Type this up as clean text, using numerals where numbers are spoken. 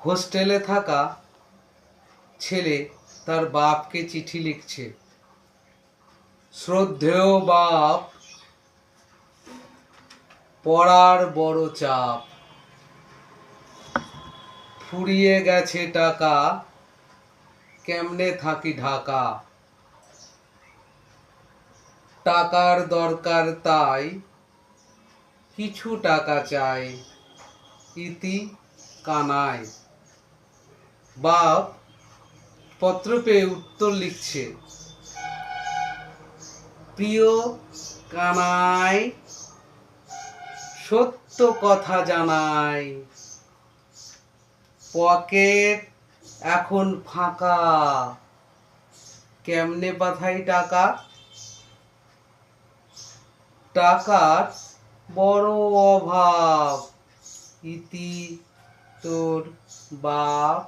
হোস্টেলে থাকা ছেলে তার বাপকে চিঠি লিখছে। শ্রদ্ধেয় বাপ, পড়ার বড় চাপ, ফুরিয়ে গেছে টাকা, কেমনে থাকি ঢাকা। টাকার দরকার তাই, কিছু টাকা চাই, ইতি কানাই। বাপ পত্র পেয়ে উত্তর লিখছে, প্রিয় কানাই, সত্য কথা জানাই, পকেট এখন ফাঁকা, কেমনে পাঠাই টাকা। টাকার বড় অভাব, ইতি তোর বাপ।